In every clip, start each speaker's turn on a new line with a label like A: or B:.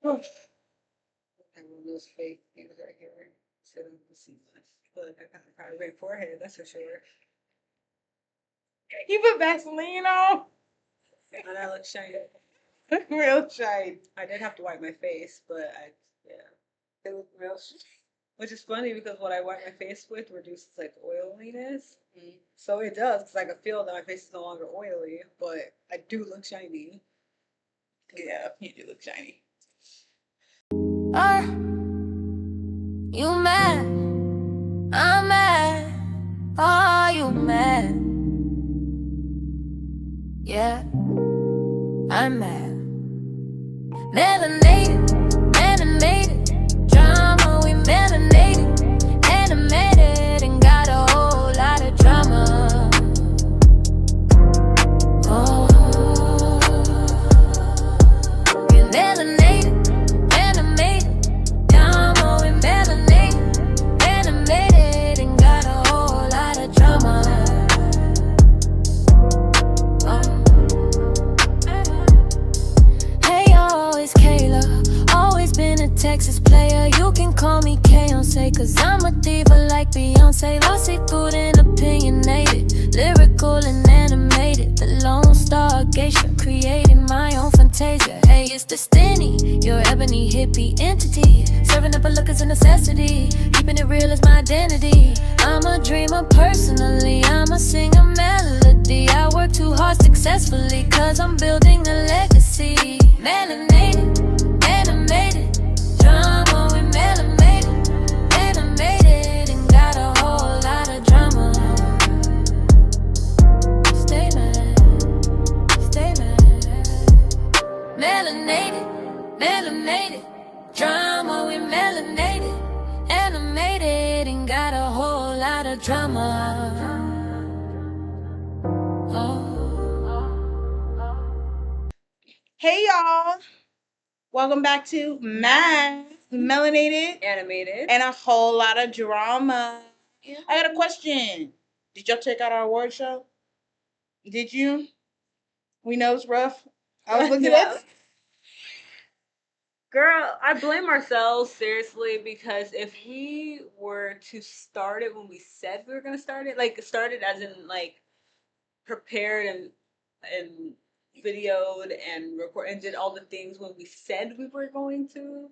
A: I have one of those fake things right here. So I can see my look. I got a kind of red forehead, that's for sure.
B: You put Vaseline on?
A: And I look shiny.
B: Real shiny.
A: I did have to wipe my face, but
B: It look real shiny.
A: which is funny because what I wipe my face with reduces like oiliness. So it does because I can feel that my face is no longer oily, but I do look shiny.
B: Yeah, you do look shiny.
C: You mad? I'm mad. Are you mad? Yeah, I'm mad. Melanated, animated, drama, we melanated, animated, and got a whole lot of drama. Oh, we're melanated, animated, drama, we melanated, animated, and got a whole lot of drama. Hey y'all, it's Kayla. Always been a Texas player. You can call me K-on-say, cause I'm a diva like Beyonce. Lost seafood and opinionated, lyrical and animated. The Lone Star Geisha, creating my own fantasia. Hey, it's destiny, your ebony hippie entity. Serving up a look is a necessity, keeping it real is my identity. I'm a dreamer personally, I'm a singer melody. I work too hard successfully, cause I'm building a legacy. Melanated, animated, drama, we melanated, animated, and got a whole lot of drama. Stay mad, stay mad. Melanated, melanated, drama, we melanated, animated, and got a whole lot of drama.
B: Hey y'all, welcome back to M.A.D, Melanated,
A: Animated.
B: and a whole lot of drama. I got a question. Did y'all check out our award show? Did you? We know it's rough. I was looking at
A: Girl, I blame ourselves seriously because if we were to start it when we said we were gonna start it, like started as in like prepared and videoed and record and did all the things when we said we were going to.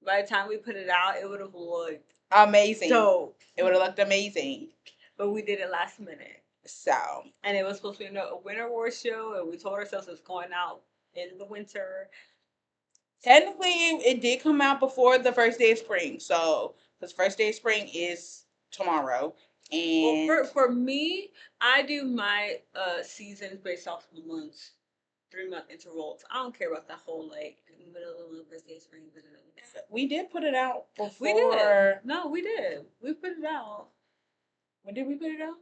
A: By the time we put it out, it would have looked
B: amazing.
A: dope.
B: It would have looked amazing.
A: But we did it last minute.
B: So,
A: and it was supposed to be a winter war show, and we told ourselves it was going out in the winter.
B: Technically, it did come out before the first day of spring. So, because first day of spring is tomorrow. And
A: well, for me, I do my seasons based off of months, 3-month intervals. I don't care about that whole like middle of the first day of spring.
B: We did put it out before.
A: We did. No, we did. We put it out.
B: When did we put it out?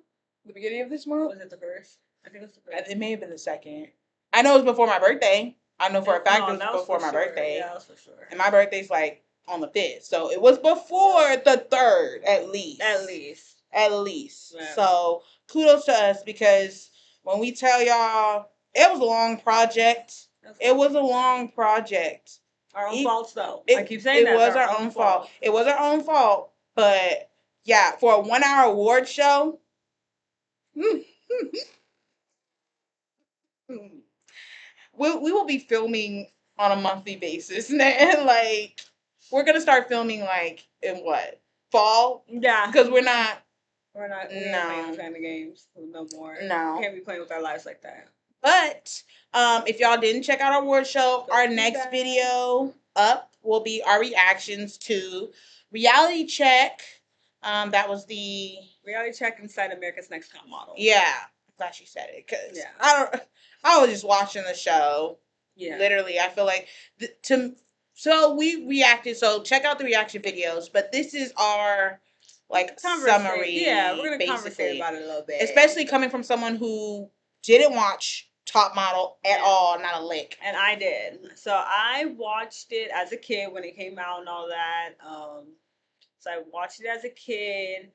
B: The beginning of this month?
A: Was it the first? I think it was the first.
B: It may have been the second. I know it was before my birthday. I know for a fact it was before my birthday.
A: Yeah, that was for sure.
B: And my birthday's like on the 5th. So it was before the 3rd, at least.
A: At least.
B: At least.
A: Yeah.
B: So kudos to us because when we tell y'all it was a long project. It was a long project.
A: Our own faults, though. I keep saying that.
B: It was our own fault. It was our own fault. But yeah, for a 1-hour award show. We will be filming on a monthly basis. And like we're gonna start filming like in what? Fall?
A: Yeah.
B: Because we're not
A: playing those kind of games no more.
B: No.
A: We can't be playing with our lives like that.
B: But if y'all didn't check out our award show, our next video up will be our reactions to Reality Check. That was the
A: Reality Check inside America's Next Top Model.
B: Yeah, I'm glad she said it because I was just watching the show. Yeah, literally, I feel like so we reacted. So check out the reaction videos. But this is our like summary.
A: Yeah, we're gonna conversate about it a little bit,
B: especially coming from someone who didn't watch Top Model at all, not a lick.
A: And I did. So I watched it as a kid when it came out and all that. So I watched it as a kid.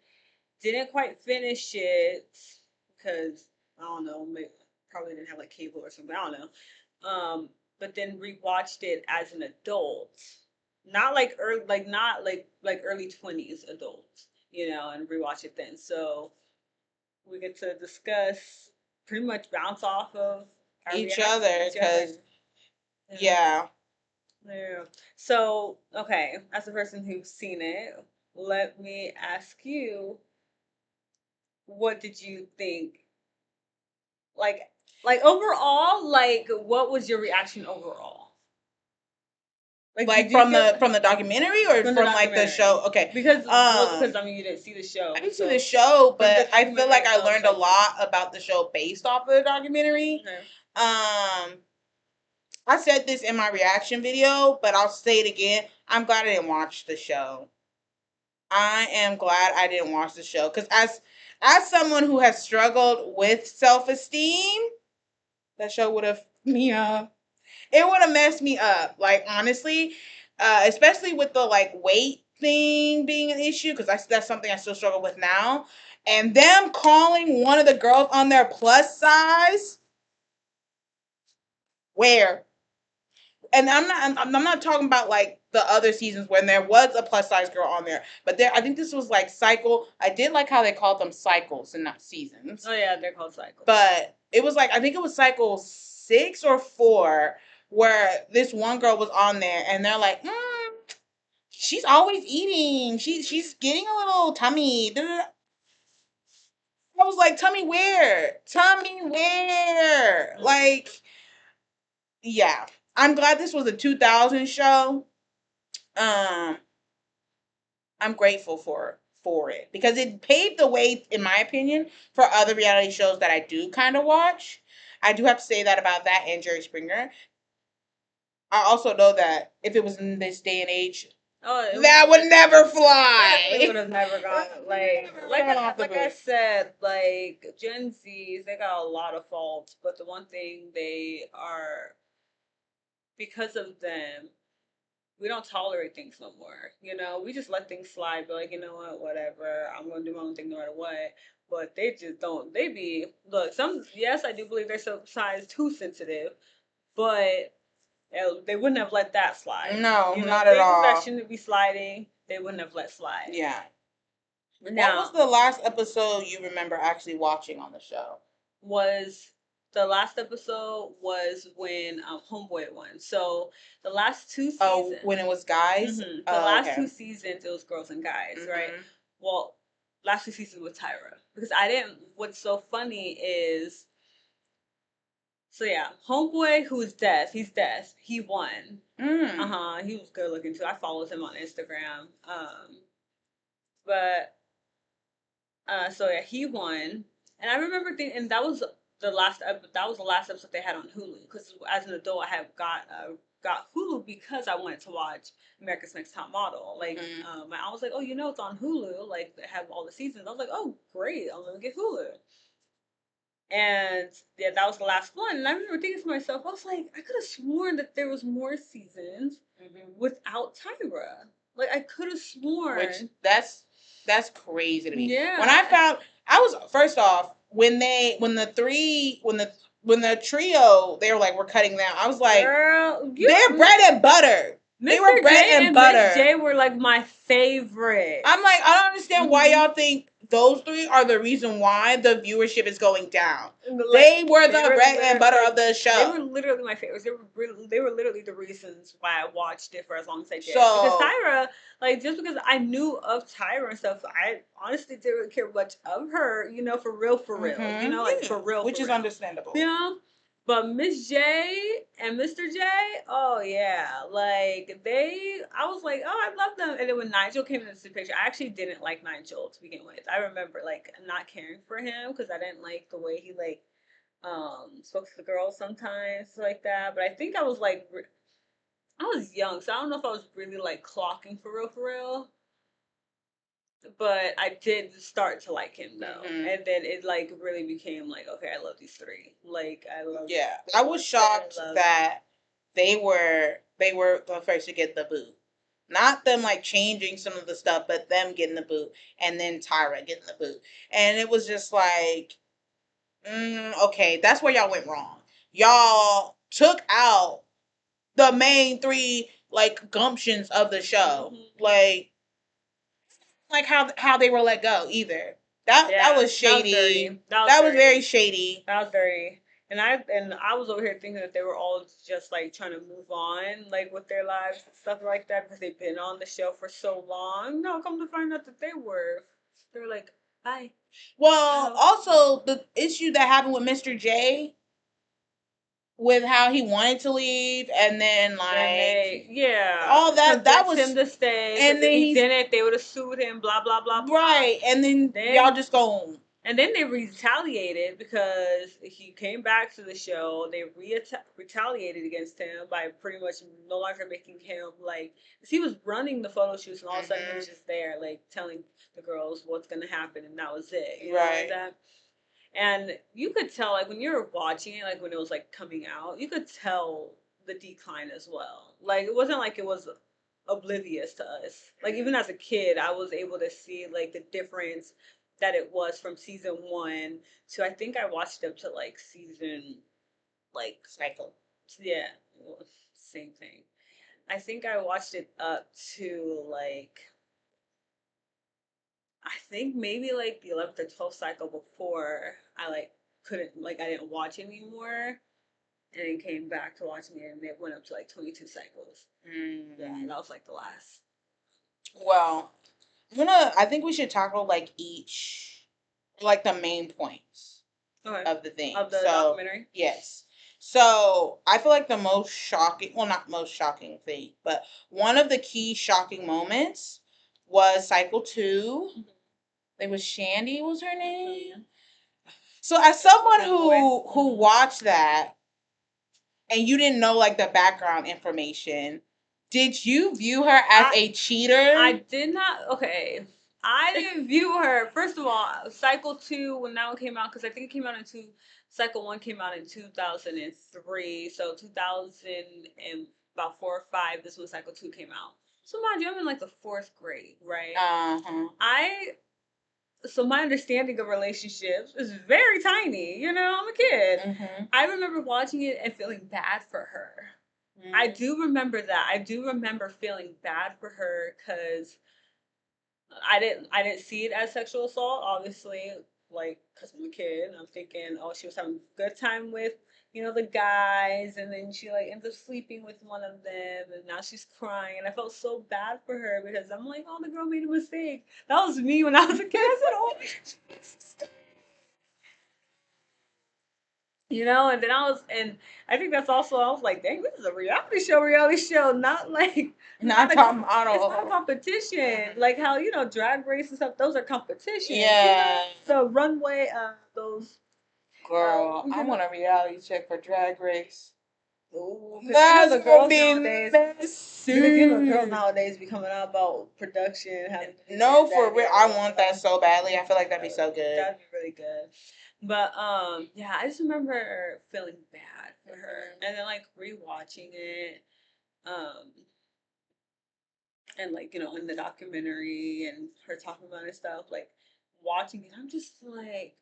A: Didn't quite finish it because I don't know, maybe, probably didn't have like cable or something. I don't know. but then rewatched it as an adult, not like early, like not like early 20s adult, and rewatch it then. So we get to discuss, pretty much bounce off of
B: each other, because
A: yeah. Yeah. So, okay, as a person who's seen it, let me ask you, what did you think? Like, overall, like, what was your reaction overall?
B: Like from the documentary, or from like the show? Okay,
A: because I mean, you didn't see the show.
B: I didn't see the show, but I feel like I learned a lot about the show based off of the documentary. Okay. I said this in my reaction video, but I'll say it again. I'm glad I didn't watch the show. I am glad I didn't watch the show, because as someone who has struggled with self-esteem, that show would have me up. It would have messed me up. Like, honestly, especially with the like weight thing being an issue, because that's something I still struggle with now. And them calling one of the girls on their plus size, where? And I'm not talking about like the other seasons when there was a plus size girl on there, but I think this was like cycle. I did like how they called them cycles and not seasons.
A: Oh yeah, they're called cycles.
B: But it was like, I think it was cycle 6 or 4 where this one girl was on there, and they're like, she's always eating. She's getting a little tummy. I was like, tummy where? Tummy where? Like, yeah. I'm glad this was a 2000 show. I'm grateful for it, because it paved the way, in my opinion, for other reality shows that I do kind of watch. I do have to say that about that and Jerry Springer. I also know that if it was in this day and age, that would never fly.
A: It would have never gone. Like I said, like Gen Zs, they got a lot of faults, but the one thing they are, because of them, we don't tolerate things no more. We just let things slide. But like, you know what, whatever. I'm gonna do my own thing no matter what. But they just don't. They be look. Yes, I do believe they're sometimes too sensitive, but they wouldn't have let that slide.
B: No, not at all.
A: That shouldn't be sliding. They wouldn't have let slide.
B: Yeah. Now, what was the last episode you remember actually watching on the show?
A: The last episode was when Homeboy won. So the last 2 seasons.
B: Oh, when it was guys?
A: Mm-hmm. The last 2 seasons, it was girls and guys, right? Well, last 2 seasons with Tyra. Because what's so funny is, so yeah, Homeboy, who's deaf, he's deaf. He won. He was good looking too. I followed him on Instagram. So yeah, he won. And I remember thinking, and that was the last episode they had on Hulu, because as an adult I have got Hulu because I wanted to watch America's Next Top Model. Like, I was like, oh, it's on Hulu. Like, they have all the seasons. I was like, oh, great, I'm gonna get Hulu. And yeah, that was the last one. And I remember thinking to myself, I was like, I could have sworn that there was more seasons without Tyra. Like, I could have sworn.
B: Which that's crazy to me.
A: Yeah.
B: When I was, first off, when the trio, they were like, we're cutting them. I was like, girl, they're bread and butter. They were bread and butter.
A: Miss J were like my favorite.
B: I'm like, I don't understand why y'all think those 3 are the reason why the viewership is going down. They were the bread and butter of the show.
A: They were literally my favorites. They were literally the reasons why I watched it for as long as I did. Because Tyra, like, just because I knew of Tyra and stuff, I honestly didn't really care much of her, for real. For real,
B: which is understandable.
A: But Miss J and Mr. J, oh yeah, like I was like, oh, I love them. And then when Nigel came into the picture, I actually didn't like Nigel to begin with. I remember like not caring for him because I didn't like the way he like spoke to the girls sometimes like that. But I think I was like, I was young, so I don't know if I was really like clocking for real. But I did start to like him though, and then it like really became like, okay, I love these 3. Like, I love.
B: Yeah, I was shocked that they were the first to get the boot. Not them like changing some of the stuff, but them getting the boot, and then Tyra getting the boot, and it was just like, okay, that's where y'all went wrong. Y'all took out the main three like gumptions of the show. Like how they were let go either. That was shady. That was very shady.
A: That was very. And I was over here thinking that they were all just like trying to move on, like with their lives and stuff like that, because they've been on the show for so long. No, come to find out that they were like, bye.
B: Well, also the issue that happened with Mr. J, with how he wanted to leave, and then like all that was
A: him to stay, and then he didn't. They would have sued him. Blah blah blah.
B: Right, and then y'all just go home.
A: And then they retaliated because he came back to the show. They retaliated against him by pretty much no longer making him like, cause he was running the photo shoots, and all of a sudden he was just there, like telling the girls what's gonna happen, and that was it. You know, like that. And you could tell, like when you were watching it, like when it was like coming out, you could tell the decline as well. Like it wasn't like it was oblivious to us. Like even as a kid, I was able to see like the difference that it was from season 1 to, I think I watched up to like season like
B: cycle.
A: Yeah, same thing. I think I watched it up to like, I think maybe like the 11th or 12th cycle before I like couldn't, like I didn't watch anymore, and then came back to watching it, and it went up to like 22 cycles. Yeah, and that was like the last.
B: Well, I think we should tackle like each, like the main points of the thing.
A: Of the documentary?
B: Yes. So I feel like the most shocking, well, not most shocking thing, but one of the key shocking moments was cycle 2. It was Shandy was her name. So as someone who watched that, and you didn't know like the background information, did you view her as a cheater?
A: I did not. Okay. I didn't view her. First of all, cycle 2, when that one came out, because I think it came out cycle 1 came out in 2003. So 2000 and about 4 or 5, this was cycle 2 came out. So mind you, I'm in like the 4th grade, right? So my understanding of relationships is very tiny. You know, I'm a kid. Mm-hmm. I remember watching it and feeling bad for her. Mm-hmm. I do remember that. I do remember feeling bad for her because I didn't see it as sexual assault, obviously, like, because I'm a kid. I'm thinking, oh, she was having a good time with, you know, the guys, and then she like ends up sleeping with one of them, and now she's crying, and I felt so bad for her because I'm like, oh, the girl made a mistake. That was me when I was a kid. I said, oh, you know, and then and I think that's also, I was like, dang, this is a reality show, not like
B: not top
A: model. It's not a competition. Like how, you know, drag race and stuff, those are competitions.
B: Yeah.
A: You know? So runway, those.
B: Girl, I want a reality check for Drag Race.
A: Ooh, that's you know, gonna be messy. You know, girls nowadays be coming out about production.
B: No, for real, I want that so badly. I feel like that'd be so good.
A: That'd be really good. But yeah, I just remember feeling bad for her, and then like rewatching it, and like, you know, in the documentary and her talking about it and stuff, like watching it, I'm just like,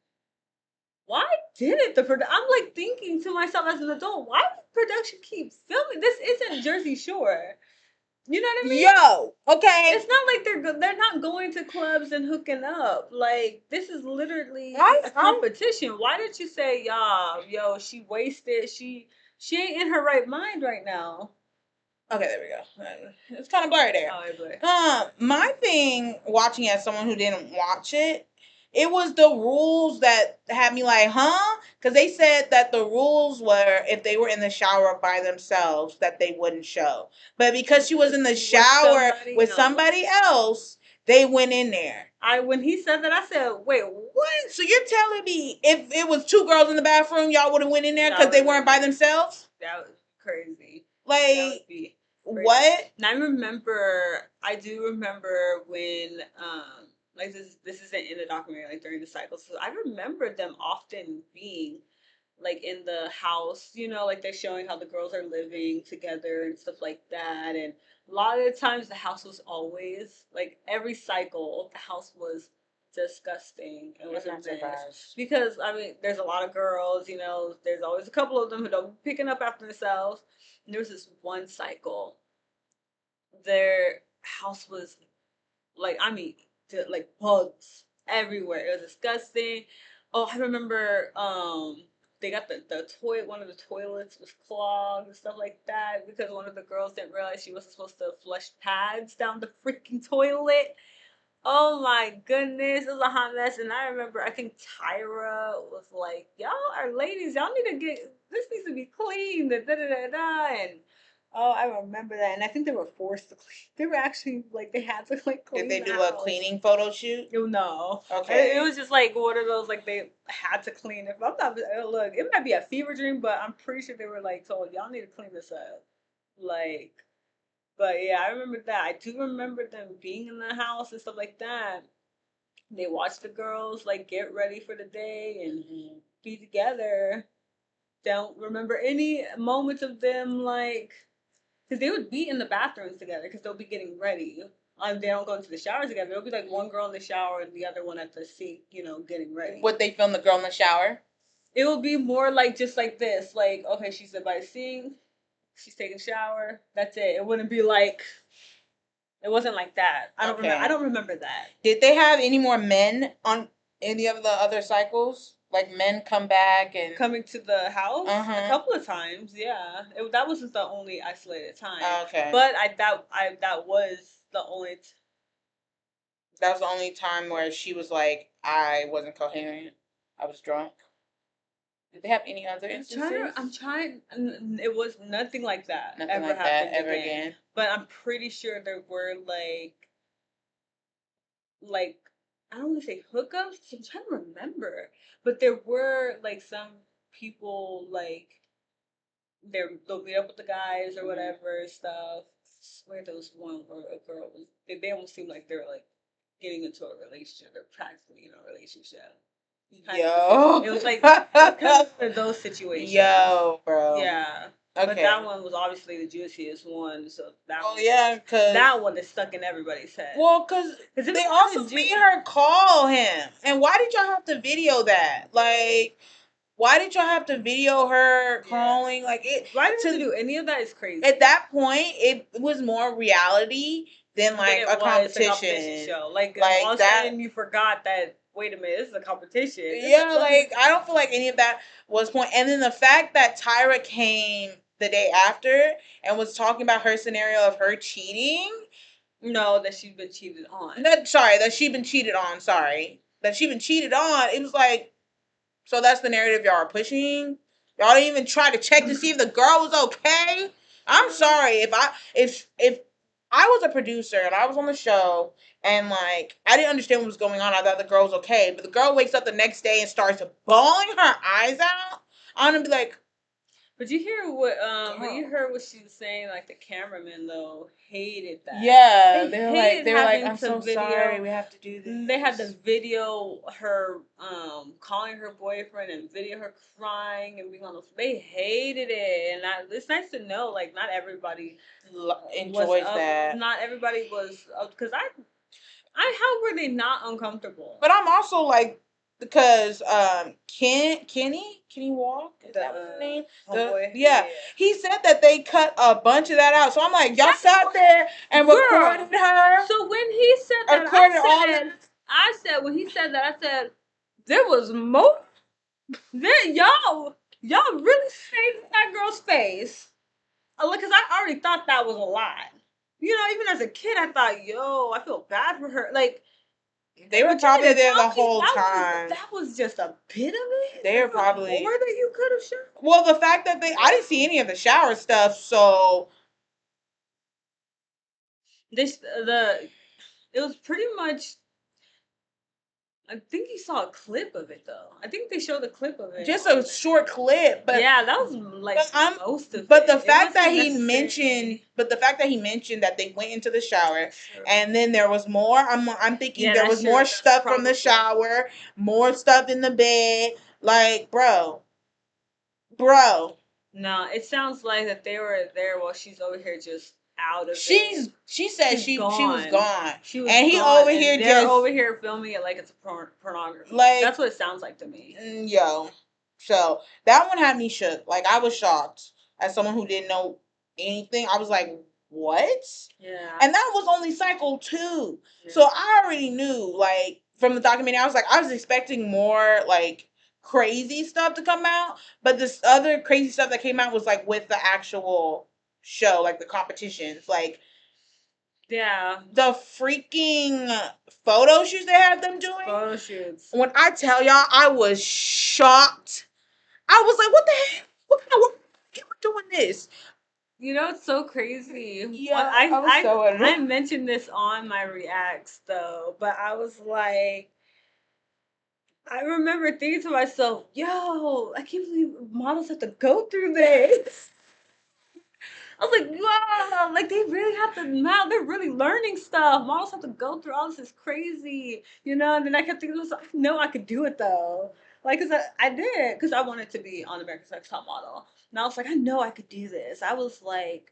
A: why did it? I'm like thinking to myself as an adult, why would production keep filming? This isn't Jersey Shore. You know what I mean?
B: Yo, okay.
A: It's not like they're not going to clubs and hooking up. Like this is literally a competition. Why did you say, yo, she wasted? She ain't in her right mind right now.
B: Okay, there we go. It's kind of blurry there. Oh, my thing watching as someone who didn't watch it, it was the rules that had me like, huh? Because they said that the rules were if they were in the shower by themselves, that they wouldn't show. But because she was in the shower with somebody else, they went in there.
A: When he said that, I said, wait, what?
B: So you're telling me if it was 2 girls in the bathroom, y'all would have went in there because they weren't by themselves?
A: That was crazy.
B: Like, what?
A: And I do remember when, like this isn't in the documentary, like during the cycle. So I remember them often being like in the house, you know, like they're showing how the girls are living together and stuff like that. And a lot of the times the house was always, like every cycle, the house was disgusting. It was a mess. Because I mean, there's a lot of girls. You know, there's always a couple of them who don't be picking up after themselves. And there was this one cycle. Their house was like, I mean, like bugs everywhere. It was disgusting. Oh, I remember they got the toilet, one of the toilets was clogged and stuff like that because one of the girls didn't realize she wasn't supposed to flush pads down the freaking toilet. Oh my goodness, it was a hot mess. And I remember, I think Tyra was like, "Y'all are ladies. Y'all need to get this needs to be clean." Da da da da da. And oh, I remember that. And I think they were forced to clean. They were actually like they had to like clean.
B: Did they do a cleaning photo shoot?
A: No.
B: Okay.
A: It was just like one of those like they had to clean it. I'm not. Look, it might be a fever dream, but I'm pretty sure they were like told y'all need to clean this up. Like, but yeah, I remember that. I do remember them being in the house and stuff like that. They watched the girls like get ready for the day and be together. Don't remember any moments of them like because they would be in the bathrooms together because they'll be getting ready. They don't go into the shower together. It'll be like one girl in the shower and the other one at the sink, you know, getting ready.
B: Would they film the girl in the shower?
A: It will be more like just like this. Like, okay, she's by the sink, she's taking a shower. That's it. It wouldn't be like it wasn't like that. I don't remember. I don't remember that.
B: Did they have any more men on any of the other cycles? Like men come back and
A: coming to the house a couple of times. Yeah, that wasn't the only isolated time.
B: Okay,
A: but that was the only.
B: That was the only time where she was like, I wasn't coherent. I was drunk. Did they have any other instances?
A: I'm trying. It was nothing like that. Nothing ever like happened that ever again. But I'm pretty sure there were like I don't want to say hookups. I'm trying to remember, but there were like some people like they'll meet up with the guys or whatever stuff. I swear there was one or a girl was they almost seemed like they were like getting into a relationship. They're practically in a relationship.
B: Yo,
A: it was like kind of for those situations.
B: Yo, bro.
A: Yeah. Okay. But that one was obviously the juiciest one, so that.
B: Oh yeah, cause
A: that one is stuck in everybody's head.
B: Well, cause they also made her call him, and why did y'all have to video that? Like, why did y'all have to video her calling? Like it.
A: Why did you do any of that? Is crazy.
B: At that point, it was more reality than like a competition
A: show. Like all of a sudden you forgot that. Wait a minute, this is a competition.
B: Yeah, like I don't feel like any of that was point. And then the fact that Tyra came the day after and was talking about her scenario of her cheating.
A: No, that she'd been cheated on.
B: That she'd been cheated on. Sorry, that she'd been cheated on. It was like, so that's the narrative y'all are pushing. Y'all didn't even try to check to see if the girl was okay. I'm sorry if I was a producer and I was on the show and like I didn't understand what was going on. I thought the girl was okay, but the girl wakes up the next day and starts bawling her eyes out. I'm gonna be like,
A: but you hear what you heard what she was saying, like the cameraman though hated that.
B: Yeah, they were like, I'm so sorry, we have to do this.
A: They had to video her calling her boyfriend and video her crying and being on the. They hated it, and it's nice to know like not everybody
B: enjoys that.
A: Not everybody was because how were they not uncomfortable?
B: But I'm also like. Because Kenny Walk, is that what his name? Yeah, he said that they cut a bunch of that out. So I'm like, y'all sat there and recorded her.
A: So when he said that, I said when he said that, I said there was more. There, y'all really saved that girl's face. Because I already thought that was a lie. You know, even as a kid, I thought, I feel bad for her. Like.
B: They were probably there the whole time.
A: That was just a bit of it.
B: They were probably
A: more that you could have shown.
B: Well, the fact that I didn't see any of the shower stuff, so
A: it was pretty much. I think you saw a clip of it though. I think they showed a clip of it.
B: Just a short clip, but
A: yeah, that was like most of it.
B: But the fact that he mentioned that they went into the shower and then there was more. I'm thinking there was more stuff from the shower, more stuff in the bed. Like, bro.
A: No, it sounds like that they were there while she's over here just out of
B: She said she was gone.
A: She was
B: and he
A: gone,
B: over here
A: they're
B: just
A: over here filming it like it's pornography.
B: like
A: that's what it sounds like to me.
B: Yo, so that one had me shook. Like I was shocked as someone who didn't know anything. I was like, what?
A: Yeah.
B: And that was only cycle 2. Yeah. So I already knew, like, from the documentary, I was expecting more, like, crazy stuff to come out. But this other crazy stuff that came out was, like, with the actual show, like, the competitions. Like,
A: yeah.
B: The freaking photo shoots they had them doing.
A: Photo shoots.
B: When I tell y'all, I was shocked. I was like, what the heck? What kind of work are doing this?
A: You know, it's so crazy.
B: Yeah, I
A: mentioned this on my reacts though, but I was like, I remember thinking to myself, yo, I can't believe models have to go through this. I was like, wow, like they really have to now. They're really learning stuff. Models have to go through all this. Is crazy, you know. And then I kept thinking, I know I could do it though. Like, cause I did, cause I wanted to be on America's Next Top Model. And I was like, I know I could do this. I was like,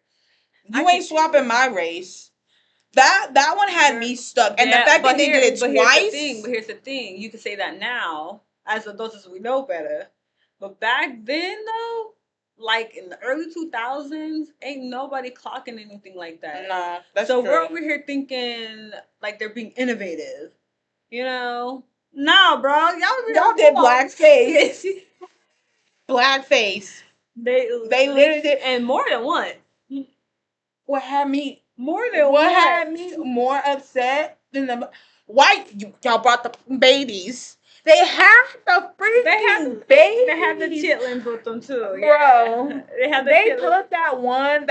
B: you ain't swapping my race. That one had me stuck, and the fact that they did it twice.
A: But here's the thing: you can say that now, as adults, as we know better. But back then, though, like in the early 2000s, ain't nobody clocking anything like that.
B: No, that's true.
A: So we're over here thinking like they're being innovative, you know? Nah, bro, y'all
B: did blackface. Blackface.
A: They literally did, and more than one.
B: What had me
A: what
B: had me more upset than the white y'all brought the babies. They had the freaking babies.
A: They had the chitlins with them too,
B: bro.
A: Yeah.
B: They put that one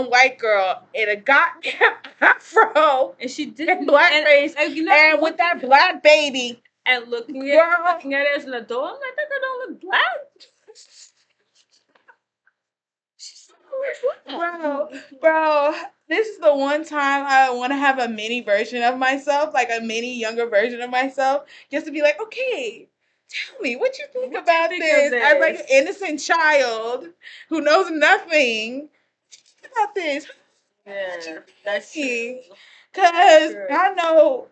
B: white girl in a goddamn afro,
A: and she did
B: blackface, and with that black baby.
A: And looking at it as an adult, I'm like, that girl don't look black.
B: Bro, this is the one time I want to have a mini version of myself, like a mini younger version of myself, just to be like, okay, tell me what you think about this as like an innocent child who knows nothing about this.
A: Yeah, that's true.
B: Cause I know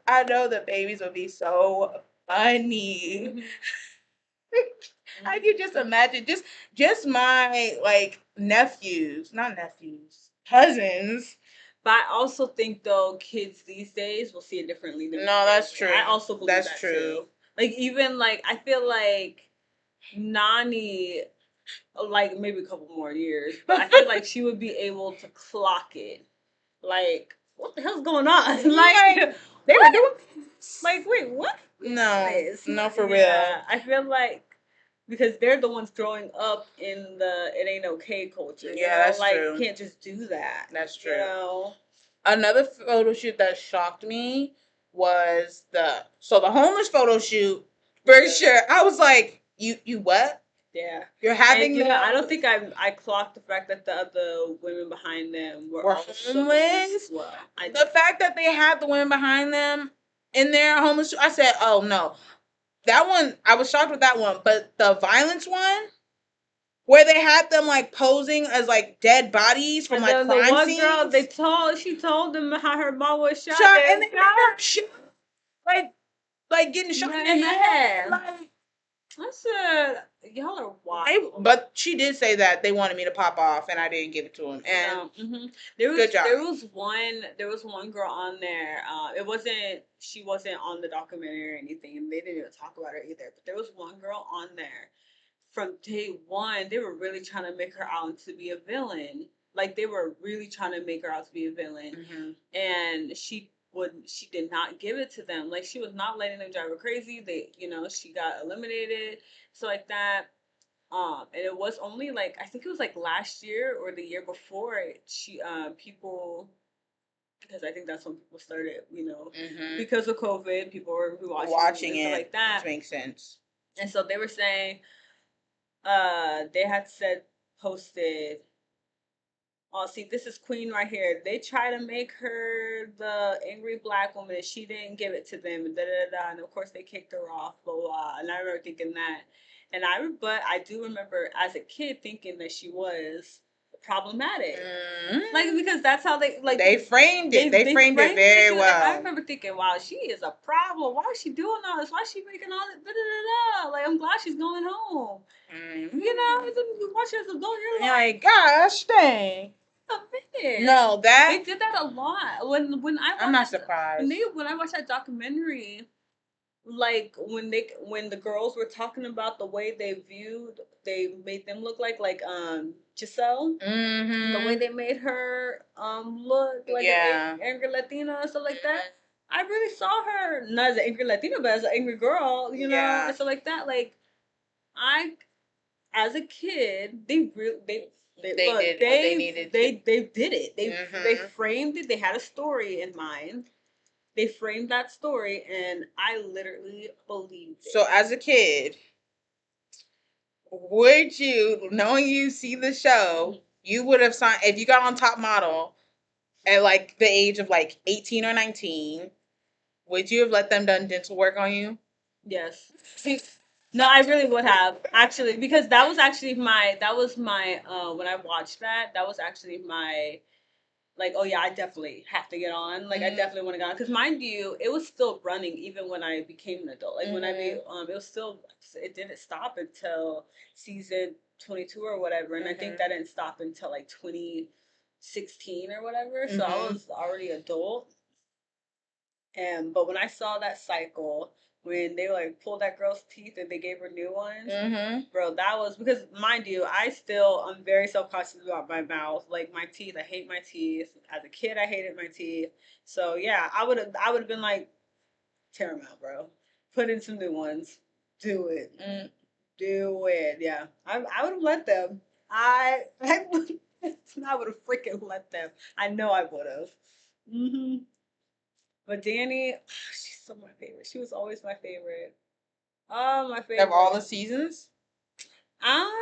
B: the babies would be so funny. Mm-hmm. I can just imagine just my like cousins.
A: But I also think though kids these days will see it differently than
B: no, that's true.
A: I also believe that's true. Too. Like even like I feel like Nani, like maybe a couple more years, but I feel like she would be able to clock it. Like what the hell's going on? Like they were doing. Like wait, what?
B: No, for real.
A: I feel like because they're the ones growing up in the it ain't okay culture.
B: Yeah, that's
A: like,
B: true.
A: Can't just do that.
B: That's true. You know? Another photo shoot that shocked me was the homeless photo shoot. For sure, I was like, you what?
A: Yeah,
B: you're having.
A: And, I don't think I clocked the fact that the other women behind them were
B: homeless.
A: Well,
B: the fact that they had the women behind them in their homeless. I said, oh no. That one, I was shocked with that one, but the violence one, where they had them like posing as like dead bodies from like crime
A: one
B: scenes.
A: Girl, she told them how her mom was shot
B: and they got shot, like getting shot in the head. Like,
A: I said, y'all are wild.
B: But she did say that they wanted me to pop off, and I didn't give it to them. And good job.
A: There was one girl on there. She wasn't on the documentary or anything, and they didn't even talk about her either. But there was one girl on there. From day one, they were really trying to make her out to be a villain. Like they were really trying to make her out to be a villain, and she did not give it to them. Like she was not letting them drive her crazy. She got eliminated, so like that. And it was only like I think it was like last year or the year before people, because I think that's when people started, because of COVID, people were watching it like that.
B: Which makes sense.
A: And so they were saying, they had posted. Oh, see, this is Queen right here. They try to make her the angry black woman, and she didn't give it to them, and and of course they kicked her off, blah blah. And I remember thinking that, but I do remember as a kid thinking that she was problematic. Like, because that's how they
B: they framed it. They framed it very well.
A: Like, I remember thinking, wow, she is a problem. Why is she doing all this? Why is she making all this? Da, da, da, da. Like, I'm glad she's going home. You know, you watch it as an adult, you're
B: like, gosh dang.
A: A minute.
B: No, that
A: they did that a lot. When I'm not surprised. When I watched that documentary, like when the girls were talking about the way they made them look like Giselle, the way they made her look like an angry Latina and stuff like that. I really saw her not as an angry Latina, but as an angry girl, you know, and stuff like that. Like as a kid, they did it. They framed it. They had a story in mind. They framed that story, and I literally believed it.
B: So as a kid, would you, knowing you see the show, you would have signed, if you got on Top Model at like the age of like 18 or 19, would you have let them done dental work on you?
A: Yes. No, I really would have, actually, because that was my when I watched that was actually my, like, oh yeah, I definitely have to get on. Like, I definitely want to get on. Because mind you, it was still running even when I became an adult. Like, when it was still, it didn't stop until season 22 or whatever. And I think that didn't stop until like 2016 or whatever. So I was already adult. But when I saw that cycle, when they like pulled that girl's teeth and they gave her new ones, bro, that was because, mind you, I'm very self-conscious about my mouth, like my teeth. I hate my teeth. As a kid, I hated my teeth. So yeah, I would have been like, tear them out, bro. Put in some new ones. Do it. Do it. Yeah, I would have let them. I would have freaking let them. I know I would have. But Danny, she's still my favorite. She was always my favorite. Oh, my favorite.
B: Of all the seasons?
A: I'm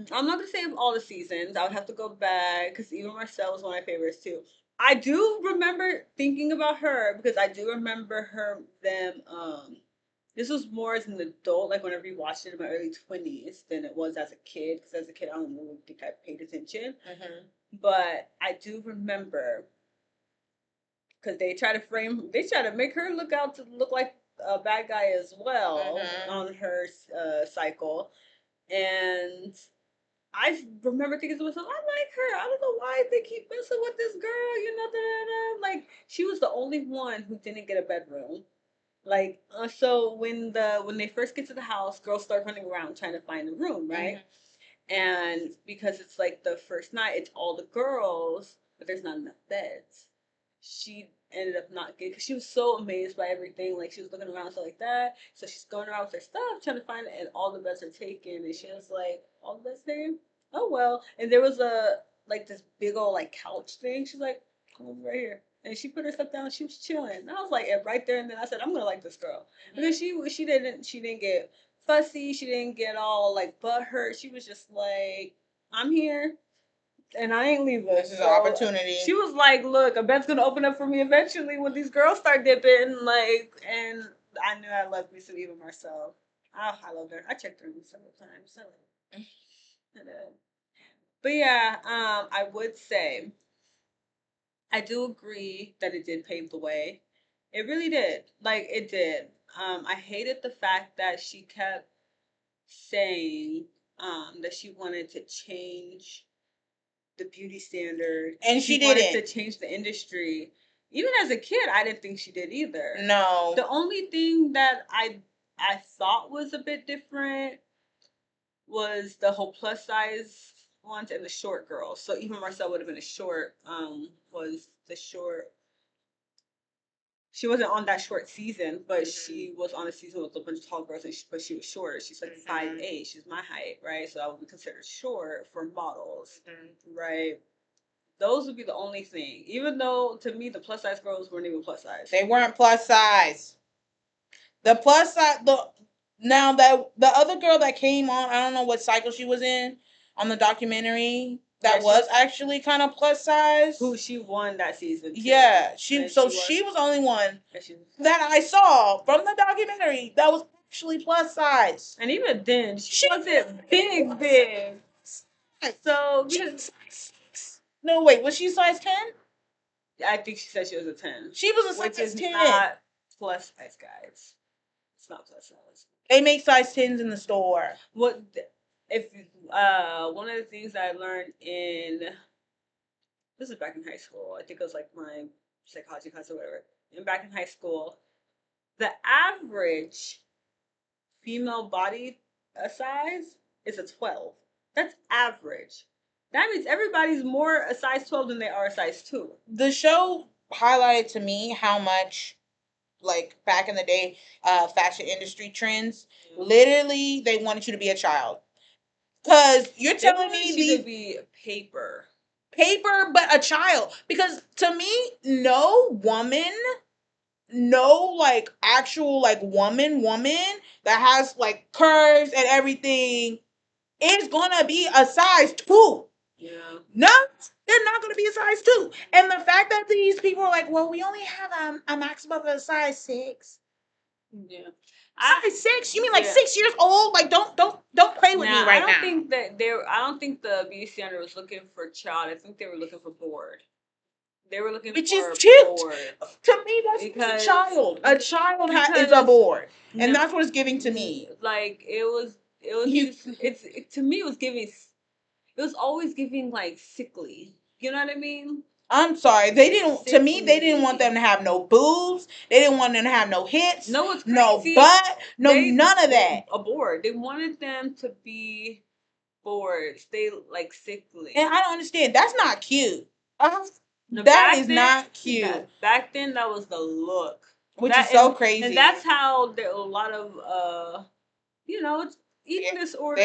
A: not gonna say of all the seasons. I would have to go back because even Marcel was one of my favorites too. I do remember thinking about her because I do remember this was more as an adult, like whenever you watched it in my early 20s than it was as a kid. Because as a kid, I don't really think I paid attention. But I do remember, because they try to make her look like a bad guy as well on her cycle. And I remember thinking to myself, I like her. I don't know why they keep messing with this girl, you know, like she was the only one who didn't get a bedroom. Like, so when they first get to the house, girls start running around trying to find a room, right? And because it's like the first night, it's all the girls, but there's not enough beds. She ended up not getting, because she was so amazed by everything. Like, she was looking around and stuff like that. So she's going around with her stuff, trying to find it, and all the beds are taken. And she was like, all the beds taken? Oh, well. And there was this big old, like, couch thing. She's like, come over right here. And she put her stuff down. She was chilling. And I was like, right there and then I said, I'm gonna like this girl, because she didn't get fussy. She didn't get all like butt hurt. She was just like, I'm here and I ain't leaving.
B: This is an opportunity.
A: She was like, look, a bed's gonna open up for me eventually when these girls start dipping. Like, and I knew I loved me some Eva Marcel. I loved her. I checked her several times. So. But yeah, I would say I do agree that it did pave the way. It really did. Like, it did. I hated the fact that she kept saying that she wanted to change the beauty standard.
B: And she
A: wanted to change the industry. Even as a kid, I didn't think she did either.
B: No.
A: The only thing that I thought was a bit different was the whole plus size ones and the short girls. So even Marcel would have been a short, was the short. She wasn't on that short season, but she was on a season with a bunch of tall girls, but she was shorter. She's like 5'8". She's my height, right? So I would be considered short for models, right? Those would be the only thing. Even though, to me, the plus size girls weren't even plus size.
B: They weren't plus size. The plus size, now that the other girl that came on, I don't know what cycle she was in on the documentary, that was actually kind of plus size.
A: Who she won that season too.
B: Yeah, she was the only one that I saw from the documentary that was actually plus size.
A: And even then, she wasn't big. So
B: because no, wait, was she size 10?
A: I think she said she was a 10.
B: She was a
A: which
B: size
A: is
B: 10.
A: Not plus size, guys. It's not plus size.
B: They make size 10s in the store.
A: What if one of the things I learned in this is back in high school. I think it was like my psychology class or whatever. And back in high school, the average female body size is a 12. That's average. That means everybody's more a size 12 than they are a size 2.
B: The show highlighted to me how much, like back in the day, fashion industry trends, literally they wanted you to be a child. Because you're telling me
A: these to be paper,
B: but a child. Because to me, no woman, no like actual like woman that has like curves and everything is gonna be a size 2.
A: Yeah.
B: No, they're not gonna be a size 2. And the fact that these people are like, well, we only have a maximum of a size 6.
A: Yeah.
B: Size 6? You mean like 6 years old? Like don't play with me right now.
A: I don't think that I don't think the beauty standard was looking for child. I think they were looking for bored. They were looking
B: which
A: for
B: is cute.
A: bored.
B: To me, that's because, a child. A child is a bored, and that's what it's giving to me.
A: Like it was to me it was giving. It was always giving like sickly. You know what I mean?
B: I'm sorry. They didn't. Sickly. To me, they didn't want them to have no boobs. They didn't want them to have no hips.
A: No, it's crazy.
B: No butt. No, none of that.
A: Bored. They wanted them to be bored. Stay like sickly.
B: And I don't understand. That's not cute. That is not cute.
A: Back then, that was the look.
B: Which is so crazy.
A: And that's how a lot of it's eating disorders.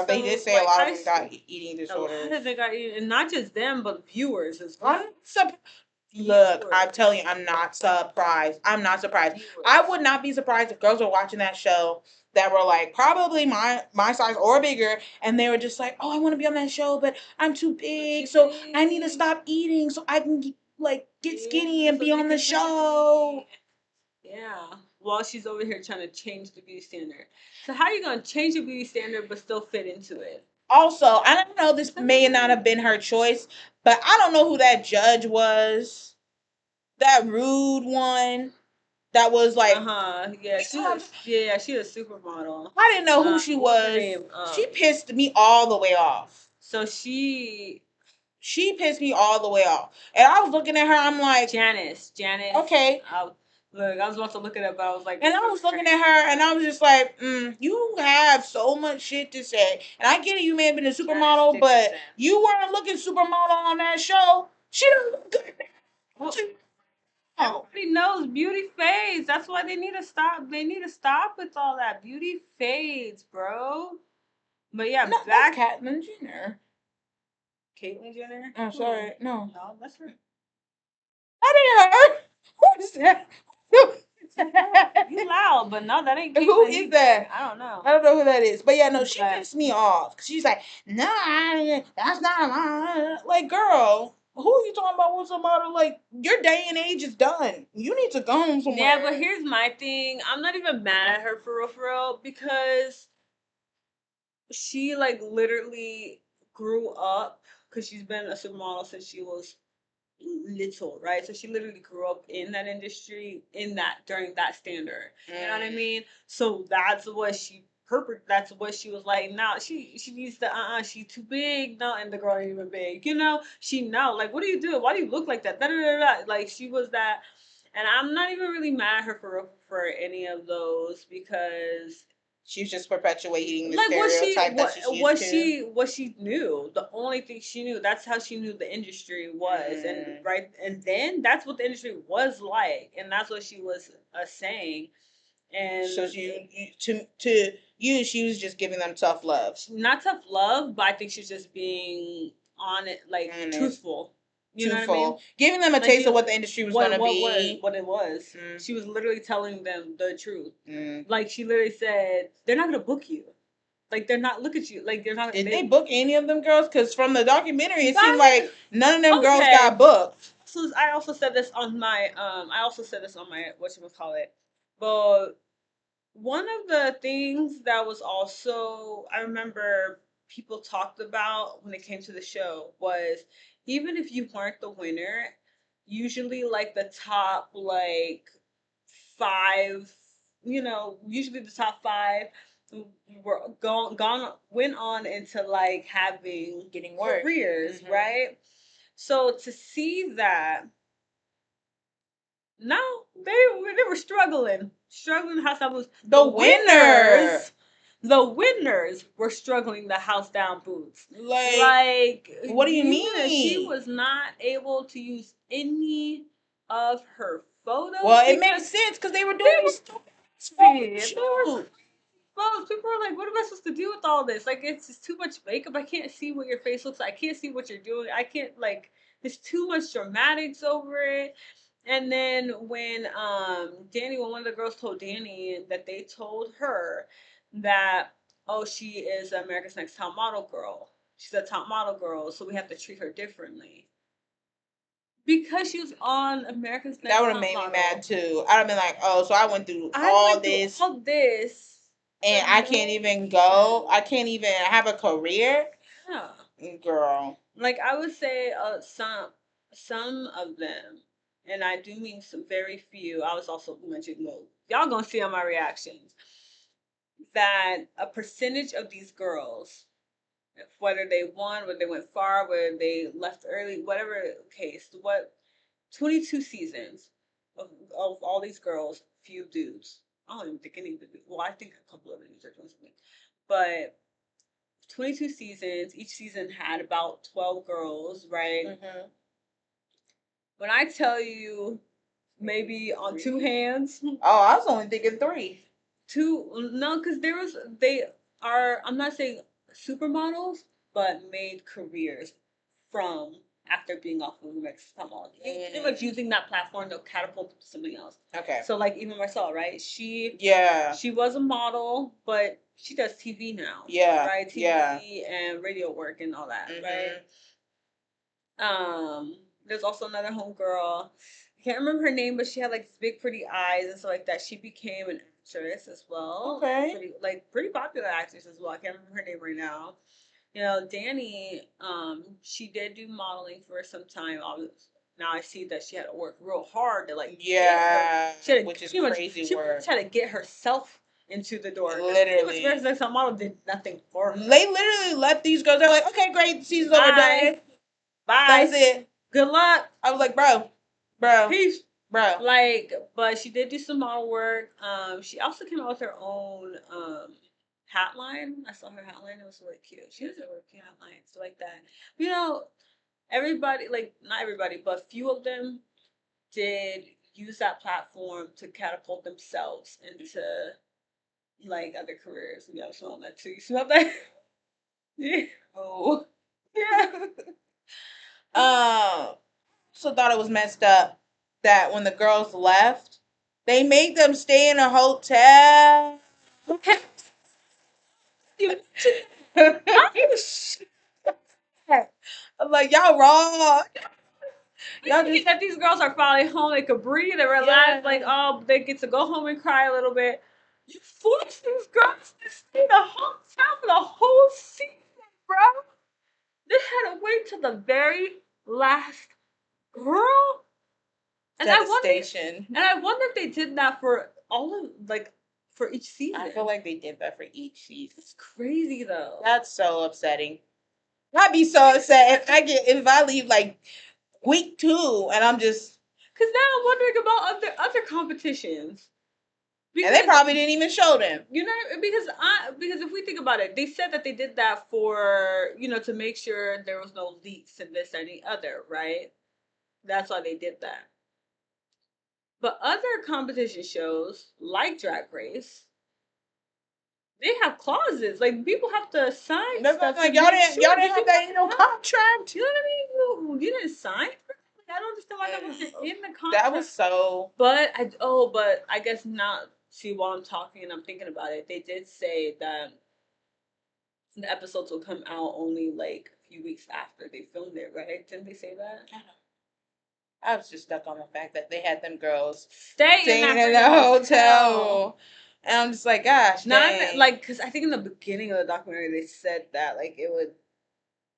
B: They did say a lot of them got eating disorders.
A: A lot of them got eating, and not just them, but viewers as well.
B: Look, I'm telling you, I'm not surprised. I'm not surprised. Viewers. I would not be surprised if girls were watching that show that were like probably my size or bigger, and they were just like, oh, I want to be on that show, but I'm too big, so I need to stop eating so I can get skinny and be on the show.
A: Yeah. While she's over here trying to change the beauty standard. So how are you going to change the beauty standard but still fit into it?
B: Also, I don't know, this may not have been her choice, but I don't know who that judge was. That rude one. That was like,
A: yeah, she was a supermodel.
B: I didn't know who she was. She pissed me all the way off.
A: So she
B: pissed me all the way off, and I was looking at her. I'm like,
A: Janice.
B: Okay.
A: Look, I was about to look it up, but I was like...
B: And I was looking at her, and I was just like, you have so much shit to say. And I get it, you may have been a supermodel, but you weren't looking supermodel on that show. She don't look good.
A: Well, everybody knows beauty fades. That's why they need to stop. They need to stop with all that. Beauty fades, bro. But yeah,
B: that's Caitlyn Jenner.
A: Caitlyn Jenner?
B: I'm sorry. No,
A: that's her.
B: That ain't her. Who is that?
A: You loud, but no, that ain't Caitlyn.
B: Who is that?
A: I don't know.
B: I don't know who that is. But yeah, no, she pissed me off. She's like, no, that's not like, girl. Who are you talking about? What's a model? Like, your day and age is done. You need to go home somewhere.
A: Yeah, but here's my thing. I'm not even mad at her for real, because she like literally grew up, because she's been a supermodel since she was little, right? So she literally grew up in that industry, during that standard. You know what I mean? So that's what she was like. Now she needs to she's too big. No, and the girl ain't even big. Like, what are you doing? Why do you look like that? Da, da, da, da. Like, she was that, and I'm not even really mad at her for any of those, because
B: she's just perpetuating the stereotype that she's used to.
A: What she knew, the only thing she knew, that's how she knew the industry was, and then that's what the industry was like, and that's what she was saying. And
B: so to you, she was just giving them tough love.
A: Not tough love, but I think she's just being truthful. You know what I mean?
B: Giving them a taste of what the industry was going to be.
A: What it was. She was literally telling them the truth. Like, she literally said, they're not going to book you. Like, they're not, look at you. Like, they're not.
B: Did they book any of them girls? Because from the documentary, it seemed like none of them girls got booked.
A: So I also said this on my, whatchamacallit. But one of the things that was also, I remember people talked about when it came to the show was even if you weren't the winner, usually like the top like five, usually the top five were went on into like having
B: getting work
A: careers, right? So to see that, no, they were struggling. House down boots. The winners were struggling the house down boots. Like
B: what do you mean?
A: She was not able to use any of her photos.
B: Well, it makes sense because they were doing these stupid.
A: People are like, what am I supposed to do with all this? Like, it's just too much makeup. I can't see what your face looks like. I can't see what you're doing. I can't, like, there's too much dramatics over it. And then when one of the girls told Danny that they told her that, oh, she is America's Next Top Model girl. She's a top model girl, so we have to treat her differently. Because she was on America's Next Top Model.
B: That would have made me mad too. I'd have been like, oh, so I went through all this. And I can't even go. I can't even have a career. Yeah, girl.
A: Like I would say, some of them, and I do mean some very few. I was also mentioning, y'all gonna see on my reactions that a percentage of these girls, whether they won, whether they went far, whether they left early, whatever case, 22 seasons of all these girls, few dudes. I don't even think any of the dudes. Well, I think a couple of the dudes are doing something. But 22 seasons, each season had about 12 girls, right? When I tell you maybe on 2 hands.
B: Oh, I was only thinking 3.
A: 2, no, because I'm not saying supermodels, but made careers from after being off of America's Top Model. It was using that platform to catapult to something else. Okay. So like even Marcel, right? She was a model, but she does TV now. Yeah. Right? TV and radio work and all that, right? There's also another homegirl. I can't remember her name, but she had like big pretty eyes and stuff like that. She became an actress as well. Okay. Pretty popular actress as well. I can't remember her name right now. Danny, she did do modeling for some time. Now I see that she had to work real hard to which is crazy work. She had to get herself into the door. Literally, America's Next Model did nothing for her.
B: They literally let these girls. They're like, okay, great, season's over, done. Bye. That was it.
A: Good luck.
B: I was like, bro,
A: peace, bro. But she did do some model work. She also came out with her own hat line. I saw her hat line. It was really cute. She has a really cute hat line, so like that. Everybody, like not everybody, but few of them did use that platform to catapult themselves into like other careers. Yeah, I saw that too. You smell that? Yeah. Oh. Yeah.
B: So thought it was messed up that when the girls left, they made them stay in a hotel. Okay. I'm like, y'all wrong.
A: Y'all just that these girls are finally home. They could breathe and relax. Like, oh, they get to go home and cry a little bit. You forced these girls to stay in a hotel for the whole season, bro. They had to wait till the very last girl. And I wonder if they did that for all of for each season.
B: I feel like they did that for each season.
A: It's crazy though.
B: That's so upsetting. I'd be so upset if I leave like week 2 and I'm just
A: because now I'm wondering about other competitions.
B: Because, and they probably didn't even show them.
A: Because if we think about it, they said that they did that for to make sure there was no leaks and this or the other, right? That's why they did that. But other competition shows like Drag Race, they have clauses. Like people have to sign stuff.
B: Like y'all didn't have that in no contract.
A: You know what I mean? You didn't sign. I don't understand why that was in the contract.
B: That was so.
A: But I guess not. See, while I'm talking and I'm thinking about it, they did say that the episodes will come out only like a few weeks after they filmed it, right? Didn't they say that?
B: I was just stuck on the fact that they had them girls
A: staying
B: in the hotel. And I'm just like, gosh,
A: not
B: dang.
A: like, because I think in the beginning of the documentary they said that like it would,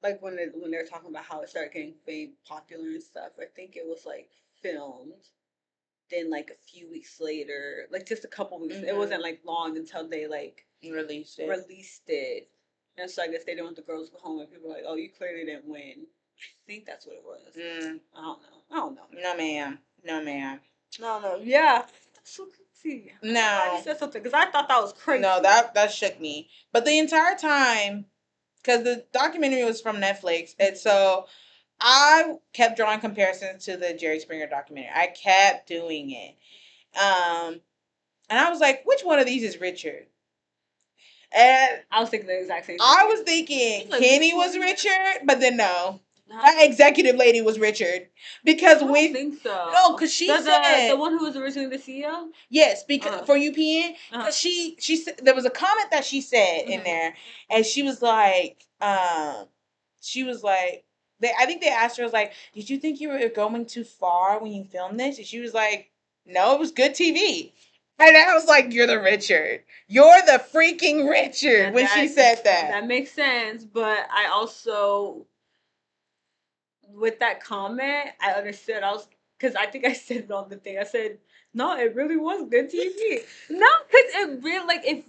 A: like when they were talking about how it started getting fame popular and stuff. I think it was like filmed. Then like a few weeks later, like just a couple weeks, it wasn't like long until they like released it. And so I guess they didn't want the girls to go home and people were like, oh, you clearly didn't win. I think that's what it was. I don't know. I don't know.
B: No, ma'am. No, ma'am.
A: No. Yeah. That's so crazy.
B: No.
A: I'm glad you said something because I thought that was crazy.
B: No, that shook me. But the entire time, because the documentary was from Netflix, and so I kept drawing comparisons to the Jerry Springer documentary. I kept doing it. And I was like, which one of these is Richard? And
A: I was thinking the exact same thing.
B: I was thinking Kenny was Richard, but then no. That executive lady was Richard because
A: I don't think so.
B: No, because she said
A: the one who was originally the CEO.
B: Yes, because for UPN, because she said there was a comment that she said in there, and she was like, I think they asked her, was like, did you think you were going too far when you filmed this? And she was like, no, it was good TV. And I was like, you're the Richard. You're the freaking Richard when she said that.
A: That makes sense, but I also, with that comment, I understood. I was, because I think I said it on the thing. I said, no, it really was good TV. No, because it really, like,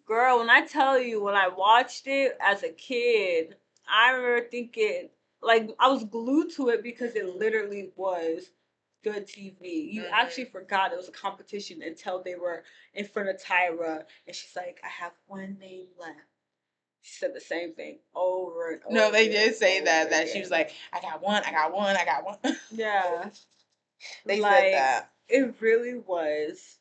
A: girl, when I tell you, when I watched it as a kid, I remember thinking, like, I was glued to it because it literally was good TV. You actually forgot it was a competition until they were in front of Tyra, and she's like, I have one name left. She said the same thing over and over.
B: No, they did say that again. She was like, I got one.
A: Yeah.
B: They said that.
A: It really was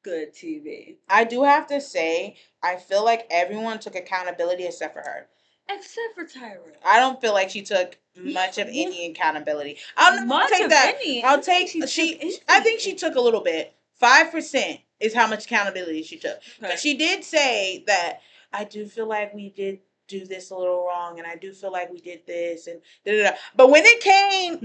A: good TV.
B: I do have to say, I feel like everyone took accountability except for her.
A: Except for Tyra.
B: I don't feel like she took much of any accountability. I'll take that. I'll take I think she took a little bit. 5% is how much accountability she took. But she did say that I do feel like we did do this a little wrong, and I do feel like we did this and da-da-da. But when it came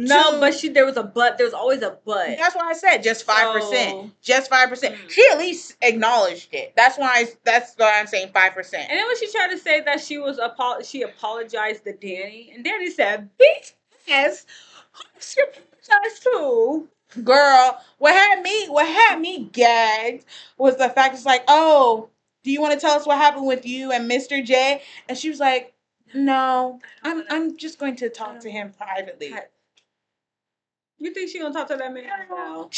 A: there was a but. There was always a but.
B: That's why I said just 5%. Just 5%. She at least acknowledged it. That's why I'm saying 5%.
A: And then when she tried to say that she apologized to Danny, and Danny said, "Bitch ass, who she apologized to?"
B: Girl, what had me gagged was the fact it's like, oh, do you want to tell us what happened with you and Mr. J? And she was like, no, I'm just going to talk to him privately.
A: You think she gonna talk to that man? No.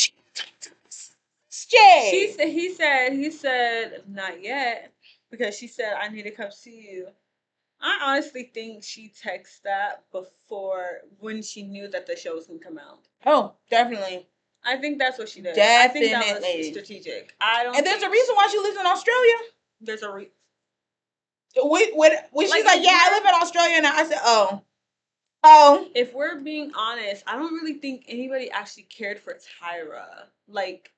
B: Jay.
A: He said not yet, because she said I need to come see you. I honestly think she texted that before, when she knew that the show was gonna come out.
B: Oh, definitely.
A: I think that's what she did.
B: Definitely.
A: I think that was strategic.
B: And there's a reason why she lives in Australia.
A: There's a reason.
B: When she's like, yeah, I live in Australia now. I said, oh.
A: If we're being honest, I don't really think anybody actually cared for Tyra. Like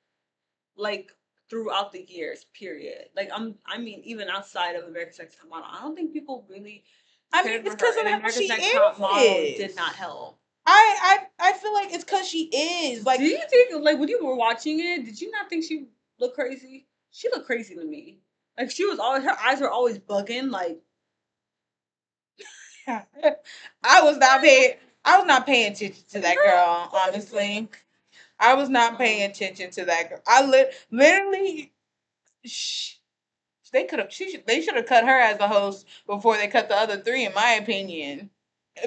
A: throughout the years, period. Like I mean, even outside of America's Next Top Model, I don't think people really.
B: I mean, it's because of how she is.
A: Did not help.
B: I feel like it's because she is. Like,
A: do you think, like, when you were watching it, did you not think she looked crazy? She looked crazy to me. Like, she was always, her eyes were always bugging. Like,
B: I was not paying attention to that girl. Honestly, I was not paying attention to that girl. I literally. They should have cut her as the host before they cut the other three, in my opinion.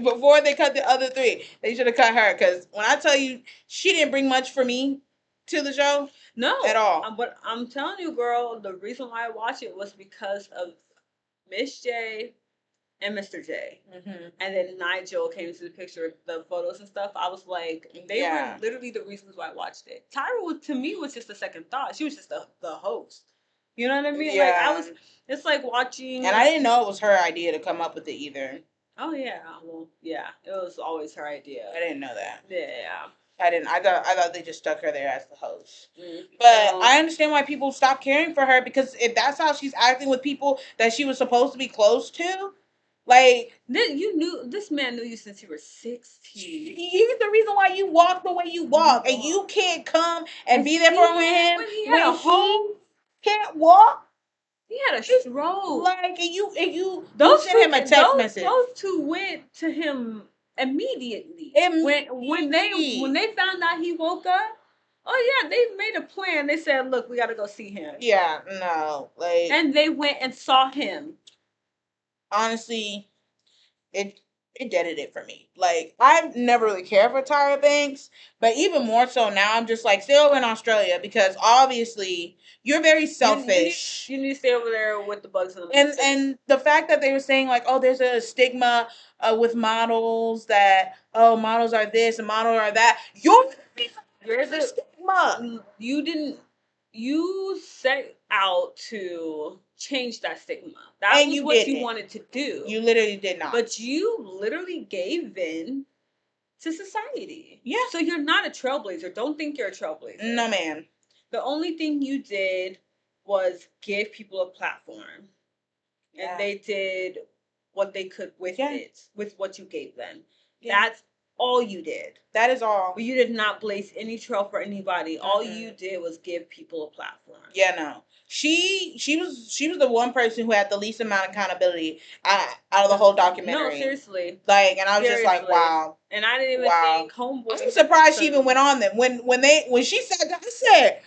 B: Before they cut the other three, they should have cut her, because when I tell you, she didn't bring much for me to the show.
A: No.
B: At all.
A: But I'm telling you, girl, the reason why I watched it was because of Miss J and Mr. J. Mm-hmm. And then Nigel came into the picture, the photos and stuff. I was like, they were literally the reasons why I watched it. Tyra, to me, was just a second thought. She was just the host. You know what I mean?
B: Yeah.
A: Like, it's like watching.
B: And I didn't know it was her idea to come up with it either.
A: Oh, yeah. Well, yeah. It was always her idea.
B: I didn't know that.
A: Yeah.
B: I didn't. I thought they just stuck her there as the host. Mm-hmm. But I understand why people stopped caring for her, because if that's how she's acting with people that she was supposed to be close to, like,
A: this man knew you since you were 16.
B: He's the reason why you walk the way you walk, and you can't come and be there for him
A: when he had a home.
B: can't walk.
A: He had a stroke.
B: Like, and you sent him a text message.
A: Those two went to him immediately. When they found out he woke up, oh yeah, they made a plan. They said, "Look, we got to go see him."
B: Yeah, no, like,
A: and they went and saw him.
B: Honestly, it deaded it for me. Like, I've never really cared for Tyra Banks, but even more so now, I'm just like, stay over in Australia because obviously you're very selfish.
A: You need to stay over there with the bugs and
B: the fact that they were saying like, oh, there's a stigma with models that models are this and models are that. There's a stigma.
A: You set out to change that stigma. That was what you wanted to do.
B: You literally did not.
A: But you literally gave in to society.
B: Yeah.
A: So you're not a trailblazer. Don't think you're a trailblazer.
B: No, man.
A: The only thing you did was give people a platform. Yeah. And they did what they could with it, with what you gave them. Yeah. That's all you did.
B: That is all.
A: But you did not blaze any trail for anybody. Mm-hmm. All you did was give people a platform.
B: Yeah, no. She was the one person who had the least amount of accountability out of the whole documentary.
A: No, seriously.
B: Like, and I was just like, wow.
A: And I didn't even think Homeboy.
B: I'm surprised she even went on them. When she said that, I said,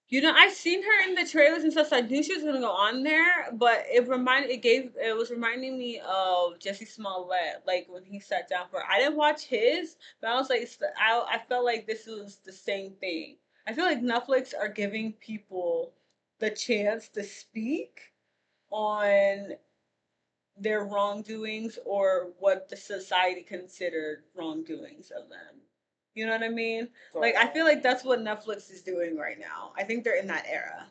A: you know, I seen her in the trailers and stuff, so I knew she was gonna go on there. But it was reminding me of Jussie Smollett, like when he sat down for. I didn't watch his, but I was like, I felt like this was the same thing. I feel like Netflix are giving people the chance to speak on their wrongdoings or what the society considered wrongdoings of them. You know what I mean? Like, I feel like that's what Netflix is doing right now. I think they're in that era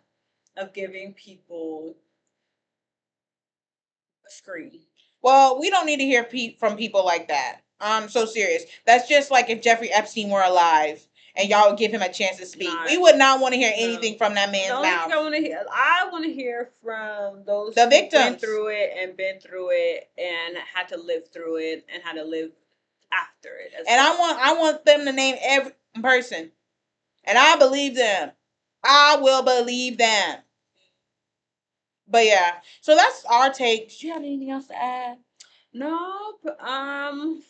A: of giving people a screen.
B: Well, we don't need to hear from people like that. I'm so serious. That's just like if Jeffrey Epstein were alive and y'all would give him a chance to speak. We would not want to hear anything from that man's mouth.
A: I want to hear from those
B: the victims
A: who went through it and had to live through it and had to live after it.
B: And well. I want them to name every person. And I believe them. I will believe them. But yeah, so that's our take. Did you have anything else to add?
A: No,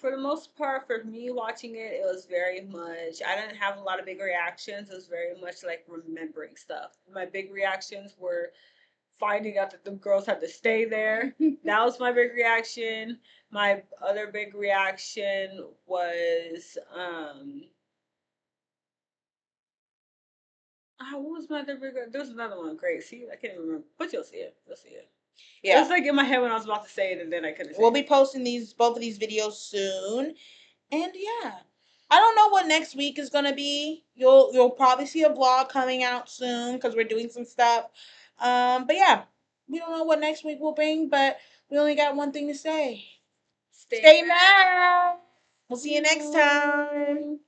A: for the most part, for me watching it, it was very much, I didn't have a lot of big reactions. It was very much like remembering stuff. My big reactions were finding out that the girls had to stay there. That was my big reaction. My other big reaction was, what was my other big? There was another one. Great. See, I can't even remember. But you'll see it. You'll see it. Yeah. It was like in my head when I was about to say it, and then I couldn't.
B: We'll be posting both of these videos soon, and yeah, I don't know what next week is gonna be. You'll probably see a vlog coming out soon because we're doing some stuff. But yeah, we don't know what next week will bring, but we only got one thing to say. Stay mad. We'll see you next time.